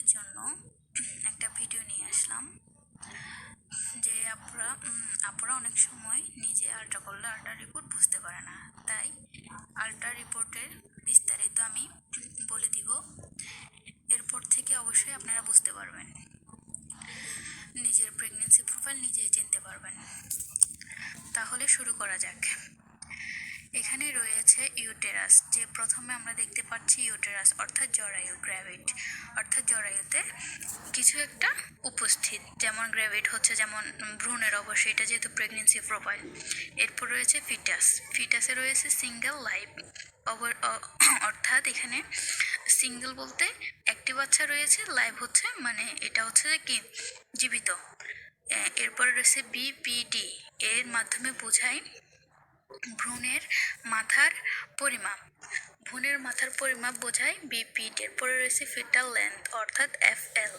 আপুদের জন্য একটা ভিডিও নিয়ে আসলাম যে আপুরা অনেক সময় নিজে আল্ট্রা করলে আল্ট্রা রিপোর্ট বুঝতে পারে না, তাই আল্ট্রা রিপোর্টের বিস্তারিত আমি বলে দিব। এরপর থেকে অবশ্যই আপনারা বুঝতে পারবেন, নিজের প্রেগন্যান্সি প্রোফাইল নিজেই চিনতে পারবেন। তাহলে শুরু করা যাক। এখানে রয়েছে ইউটেরাস, যে প্রথমে আমরা দেখতে পাচ্ছি ইউটেরাস অর্থাৎ জরায়ু, গ্র্যাভিড অর্থাৎ জরায়ুতে কিছু একটা উপস্থিত, যেমন গ্র্যাভিড হচ্ছে যেমন ভ্রূণের অবশ্যই, এটা যেহেতু প্রেগনেন্সি প্রোফাইল। এরপর রয়েছে ফিটাস, ফিটাসে রয়েছে সিঙ্গেল লাইভ, অর্থাৎ এখানে সিঙ্গেল বলতে একটি বাচ্চা রয়েছে, লাইভ হচ্ছে মানে এটা হচ্ছে কি জীবিত। এরপরে রয়েছে বিপিডি, এর মাধ্যমে বোঝায় ভ্রূণের মাথার পরিমাপ, ভ্রূণের মাথার পরিমাপ বোঝায় বিপিড। এরপরে রয়েছে ফিটাল লেন্থ অর্থাৎ এফএল,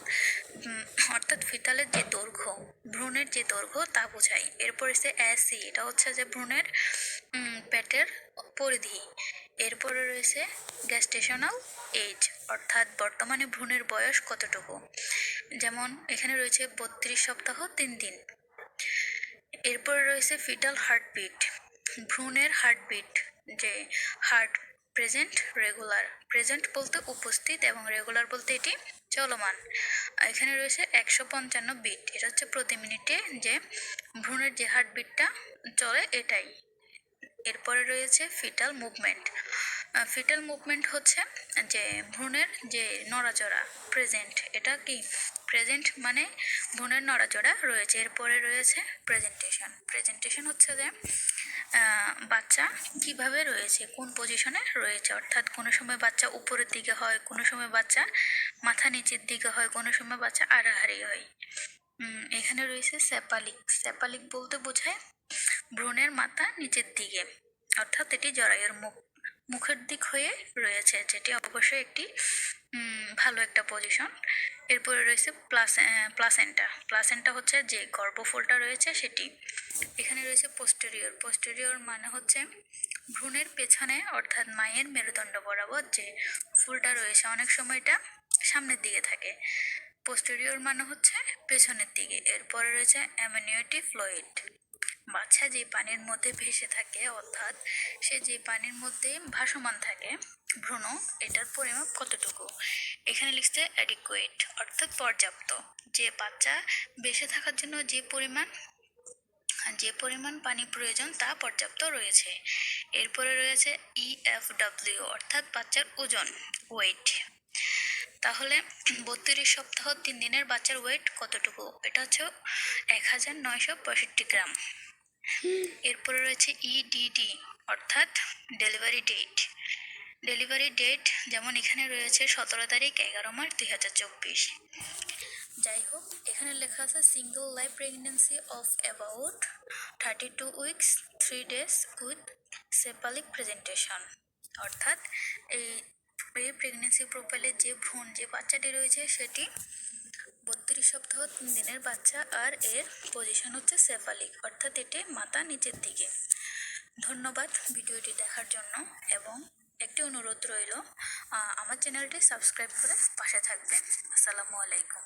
অর্থাৎ ফিটালের যে দৈর্ঘ্য, ভ্রূণের যে দৈর্ঘ্য তা বোঝায়। এরপর রয়েছে এসি, এটা হচ্ছে যে ভ্রূণের পেটের পরিধি। এরপরে রয়েছে গ্যাস্টেশনাল এজ, অর্থাৎ বর্তমানে ভ্রূণের বয়স কতটুকু, যেমন এখানে রয়েছে 32 সপ্তাহ 3 দিন। এরপরে রয়েছে ফিটাল হার্টবিট, ভ্রূণের হার্টবিট, যে হার্ট প্রেজেন্ট রেগুলার, প্রেজেন্ট বলতে উপস্থিত এবং রেগুলার বলতে এটি চলমান। এখানে রয়েছে 155 বিট, এটা হচ্ছে প্রতি মিনিটে যে ভ্রূণের যে হার্টবিটটা চলে এটাই। এরপরে রয়েছে ফিটাল মুভমেন্ট, ফিটাল মুভমেন্ট হচ্ছে যে ভ্রূণের যে নড়াচড়া, প্রেজেন্ট, এটা কি প্রেজেন্ট মানে ভ্রূণের নড়াচড়া রয়েছে। এরপরে রয়েছে প্রেজেন্টেশন, প্রেজেন্টেশন হচ্ছে যে বাচ্চা কিভাবে রয়েছে, কোন পজিশনে রয়েছে, অর্থাৎ কোনো সময় বাচ্চা উপরের দিকে হয়, কোনো সময় বাচ্চা মাথা নিচের দিকে হয়, কোনো সময় বাচ্চা আড়াআড়ি হয়। এখানে রয়েছে সেপালিক, সেপালিক বলতে বোঝায় ভ্রূণের মাথা নিচের দিকে, অর্থাৎ এটি জরায়ুর মুখের দিক হয়ে রয়েছে, যেটি অবশ্যই একটি ভালো একটা পজিশন। এরপরে রয়েছে প্লাসেন্টা, প্লাসেন্টা হচ্ছে যে গর্ভফুলটা রয়েছে সেটি। এখানে রয়েছে পোস্টেরিয়র, পোস্টেরিয়র মানে হচ্ছে ভ্রূণের পেছনে অর্থাৎ মায়ের মেরুদণ্ড বরাবর যে ফুলটা রয়েছে, অনেক সময় এটা সামনের দিকে থাকে, পোস্টেরিয়র মানে হচ্ছে পেছনের দিকে। এরপরে রয়েছে অ্যামনিওটিক ফ্লুইড, বাচ্চা যে পানির মধ্যে ভেসে থাকে, অর্থাৎ সে যে পানির মধ্যে ভাসমান থাকে ভ্রূণ, এটার পরিমাপ কতটুকু। এখানে লিখছে অ্যাডিকুয়েট অর্থাৎ পর্যাপ্ত, যে বাচ্চা বেঁচে থাকার জন্য যে পরিমাণ পানি প্রয়োজন তা পর্যাপ্ত রয়েছে। এরপরে রয়েছে ইএফডব্লিউ অর্থাৎ বাচ্চার ওজন, ওয়েট। তাহলে 32 সপ্তাহ 3 দিনের বাচ্চার ওয়েট কতটুকু, এটা হচ্ছে 1965 গ্রাম। এরপরে রয়েছে ইডিডি অর্থাৎ ডেলিভারি ডেট, ডেলিভারি ডেট যেমন এখানে রয়েছে 17 তারিখ 11 মাস 2024। যাই হোক, এখানে লেখা আছে single live pregnancy of about 32 weeks 3 days with cephalic presentation, অর্থাৎ এই প্রেগনেন্সি প্রোফাইলে যে ভ্রূণ, যে বাচ্চাটি রয়েছে সেটি 32 সপ্তাহ 3 দিনের বাচ্চা, আর এর পজিশন হচ্ছে সেফালিক, অর্থাৎ এটি মাথা নিচের দিকে। ধন্যবাদ ভিডিওটি দেখার জন্য, এবং একটি অনুরোধ রইল আমার চ্যানেলটি সাবস্ক্রাইব করে পাশে থাকবেন। আসসালামু আলাইকুম।